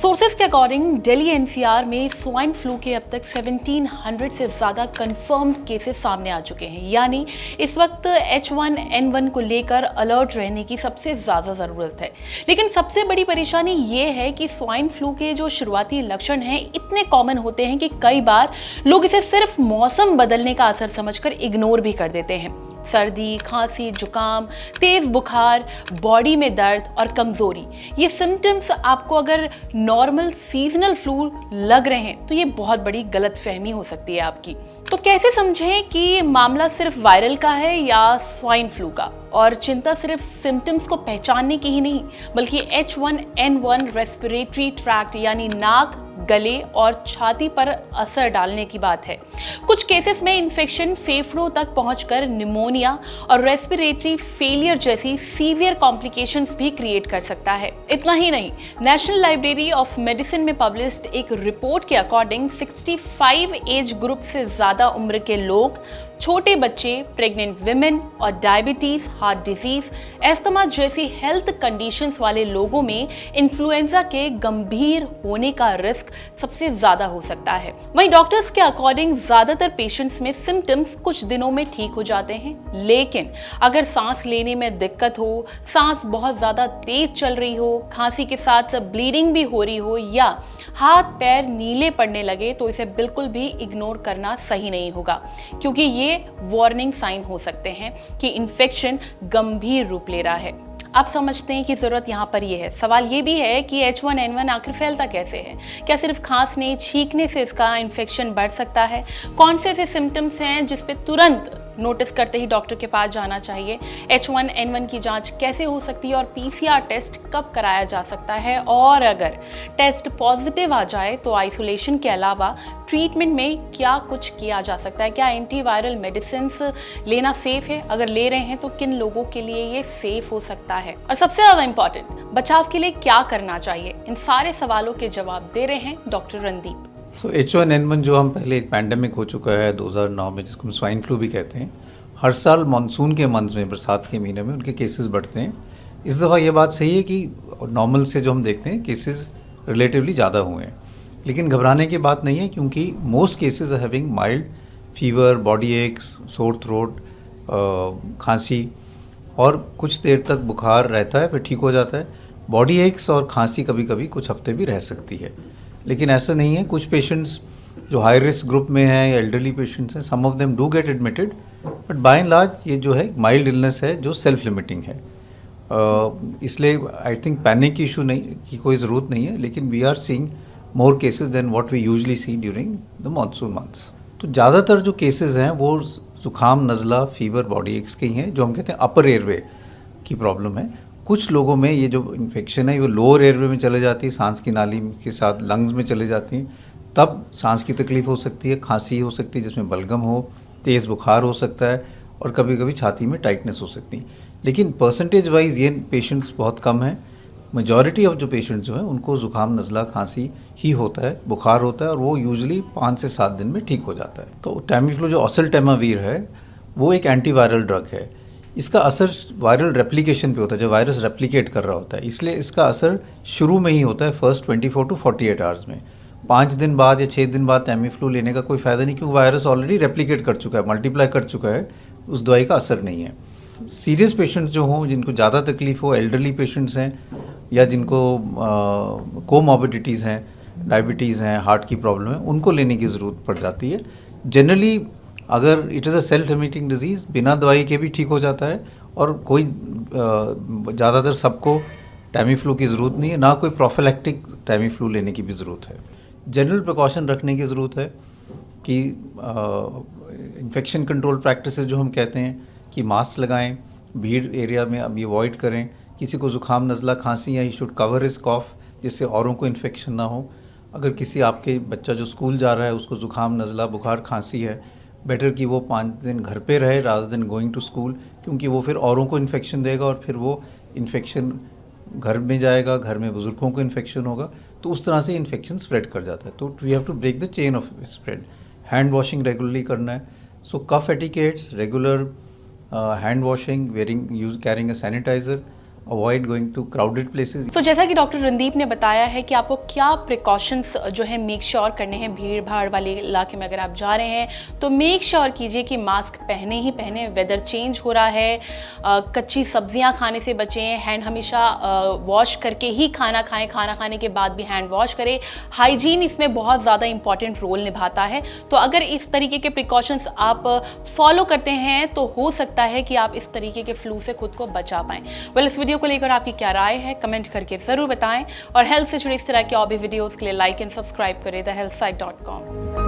Sources के according Delhi NCR में swine flu के अब तक 1700 से ज़्यादा कंफर्म्ड केसेस सामने आ चुके हैं। यानी इस वक्त H1N1 को लेकर अलर्ट रहने की सबसे ज़्यादा ज़रूरत है। लेकिन सबसे बड़ी परेशानी ये है कि स्वाइन फ्लू के जो शुरुआती लक्षण हैं इतने कॉमन होते हैं कि कई बार लोग इसे सिर्फ मौसम बदलने का असर समझकर इग्नोर भी कर देते हैं। सर्दी, खांसी, जुकाम, तेज बुखार, बॉडी में दर्द और कमजोरी, ये सिम्टम्स आपको अगर नॉर्मल सीजनल फ्लू लग रहे हैं तो ये बहुत बड़ी गलतफहमी हो सकती है आपकी। तो कैसे समझें कि मामला सिर्फ वायरल का है या स्वाइन फ्लू का? और चिंता सिर्फ सिम्टम्स को पहचानने की ही नहीं बल्कि H1N1 रेस्पिरेटरी ट्रैक्ट यानी नाक, गले और छाती पर असर डालने की बात है। कुछ केसेस में इन्फेक्शन फेफड़ों तक पहुंचकर निमोनिया और रेस्पिरेटरी फेलियर जैसी सीवियर कॉम्प्लिकेशंस भी क्रिएट कर सकता है। इतना ही नहीं, नेशनल लाइब्रेरी ऑफ मेडिसिन में पब्लिश्ड एक रिपोर्ट के अकॉर्डिंग 65 एज ग्रुप से ज्यादा उम्र के लोग, छोटे बच्चे, प्रेग्नेंट विमेन और डायबिटीज, हार्ट डिजीज, एस्थमा जैसी हेल्थ कंडीशंस वाले लोगों में इन्फ्लुएंजा के गंभीर होने का रिस्क सबसे ज्यादा हो सकता है। वहीं डॉक्टर्स के अकॉर्डिंग ज्यादातर पेशेंट्स में सिम्टम्स कुछ दिनों में ठीक हो जाते हैं, लेकिन अगर सांस लेने में दिक्कत हो, सांस बहुत ज्यादा तेज चल रही हो, खांसी के साथ ब्लीडिंग भी हो रही हो या हाथ पैर नीले पड़ने लगे तो इसे बिल्कुल भी इग्नोर करना सही नहीं होगा, क्योंकि ये वार्निंग साइन हो सकते हैं कि इन्फेक्शन गंभीर रूप ले रहा है। आप समझते हैं कि जरूरत यहाँ पर ये है। सवाल ये भी है कि H1N1 आखिर फैलता कैसे है? क्या सिर्फ खांसने, छींकने से इसका इन्फेक्शन बढ़ सकता है? कौन से ऐसे सिम्टम्स हैं जिस पे तुरंत नोटिस करते ही डॉक्टर के पास जाना चाहिए? H1N1 की जांच कैसे हो सकती है और PCR टेस्ट कब कराया जा सकता है? और अगर टेस्ट पॉजिटिव आ जाए तो आइसोलेशन के अलावा ट्रीटमेंट में क्या कुछ किया जा सकता है? क्या एंटीवायरल मेडिसिन लेना सेफ है? अगर ले रहे हैं तो किन लोगों के लिए ये सेफ हो सकता है? और सबसे ज्यादा इंपॉर्टेंट, बचाव के लिए क्या करना चाहिए? इन सारे सवालों के जवाब दे रहे हैं डॉक्टर रणदीप। H1N1 जो हम पहले एक पैंडेमिक हो चुका है 2009 में, जिसको हम स्वाइन फ्लू भी कहते हैं, हर साल मानसून के मंथ्स में, बरसात के महीने में उनके केसेस बढ़ते हैं। इस दफ़ा ये बात सही है कि नॉर्मल से जो हम देखते हैं केसेस रिलेटिवली ज़्यादा हुए हैं, लेकिन घबराने की बात नहीं है, क्योंकि most cases are having mild fever, body aches, sore throat, खांसी और कुछ देर तक बुखार रहता है, फिर ठीक हो जाता है। बॉडी एक्स और खांसी कभी कभी कुछ हफ्ते भी रह सकती है, लेकिन ऐसा नहीं है। कुछ पेशेंट्स जो हाई रिस्क ग्रुप में हैं या एल्डरली पेशेंट्स हैं, some of them do get admitted, but by and large ये जो है माइल्ड इलनेस है जो सेल्फ लिमिटिंग है। इसलिए आई थिंक पैनिक की इशू नहीं की कोई ज़रूरत नहीं है, लेकिन we are seeing more cases than what we usually see during the monsoon months. तो ज़्यादातर जो केसेस हैं वो जुकाम, नज़ला, फीवर, बॉडी एक्स के ही हैं, जो हम कहते हैं अपर एयरवे की प्रॉब्लम है। कुछ लोगों में ये जो इन्फेक्शन है वो लोअर एयरवे में चले जाती है, सांस की नाली के साथ लंग्स में चले जाती हैं, तब सांस की तकलीफ हो सकती है, खांसी हो सकती है जिसमें बलगम हो, तेज़ बुखार हो सकता है और कभी कभी छाती में टाइटनेस हो सकती है। लेकिन परसेंटेज वाइज ये पेशेंट्स बहुत कम हैं। मेजॉरिटी ऑफ जो पेशेंट्स जो हैं उनको ज़ुकाम, नज़ला, खांसी ही होता है, बुखार होता है और वो यूजुअली 5 से 7 दिन में ठीक हो जाता है। तो टैमीफ्लू जो ओसेल्टामावीर है वो एक एंटीवायरल ड्रग है। इसका असर वायरल रेप्लिकेशन पे होता है, जब वायरस रेप्लिकेट कर रहा होता है, इसलिए इसका असर शुरू में ही होता है फर्स्ट 24 टू 48 आवर्स में। 5 दिन बाद या 6 दिन बाद टैमीफ्लू लेने का कोई फ़ायदा नहीं, क्योंकि वायरस ऑलरेडी रेप्लिकेट कर चुका है, मल्टीप्लाई कर चुका है, उस दवाई का असर नहीं है। सीरियस पेशेंट्स जो हों, जिनको ज़्यादा तकलीफ हो, एल्डरली पेशेंट्स हैं या जिनको कोमॉर्बिडिटीज़ हैं, डायबिटीज़ हैं, हार्ट की प्रॉब्लम है, उनको लेने की ज़रूरत पड़ जाती है। जनरली अगर it is a self limiting disease, बिना दवाई के भी ठीक हो जाता है और कोई ज़्यादातर सबको टैमीफ्लू की ज़रूरत नहीं है, ना कोई प्रोफिलैक्टिक टैमीफ्लू लेने की भी ज़रूरत है। जनरल प्रिकॉशन रखने की ज़रूरत है कि इन्फेक्शन कंट्रोल प्रैक्टिसेस जो हम कहते हैं कि मास्क लगाएं, भीड़ एरिया में अभी अवॉइड करें, किसी को ज़ुकाम, नज़ला, खांसी या ही शुड कवर हिज कॉफ जिससे औरों को इन्फेक्शन ना हो। अगर किसी आपके बच्चा जो स्कूल जा रहा है उसको ज़ुकाम, नज़ला, बुखार, खांसी है, बेटर कि वो 5 दिन घर पे रहे rather than going to school, क्योंकि वो फिर औरों को इन्फेक्शन देगा और फिर वो इन्फेक्शन घर में जाएगा, घर में बुजुर्गों को इन्फेक्शन होगा, तो उस तरह से इन्फेक्शन स्प्रेड कर जाता है। तो we have to break the chain of spread. Hand washing regularly करना है। So cough etiquettes, regular hand washing, carrying a sanitiser, avoid going to crowded places. तो जैसा कि डॉक्टर रणदीप ने बताया है कि आपको क्या प्रिकॉशंस जो है मेक श्योर करने हैं भीड़ भाड़ वाले इलाके में अगर आप जा रहे हैं तो मेक श्योर कीजिए कि मास्क पहने ही पहने। वेदर चेंज हो रहा है, कच्ची सब्जियां खाने से बचें, हैंड हमेशा वॉश करके ही खाना खाएं, खाना खाने के बाद भी हैंड वॉश करें। हाइजीन इसमें बहुत ज़्यादा इंपॉर्टेंट रोल निभाता है। तो अगर इस तरीके के प्रिकॉशंस आप फॉलो करते हैं तो हो सकता है कि आप इस तरीके के फ्लू से खुद को बचा पाएं। वेल, इस वीडियो को लेकर आपकी क्या राय है कमेंट करके ज़रूर बताएं और हेल्थ से जुड़े इस तरह के और भी वीडियोज़ के लिए लाइक एंड सब्सक्राइब करें thehealthsite.com।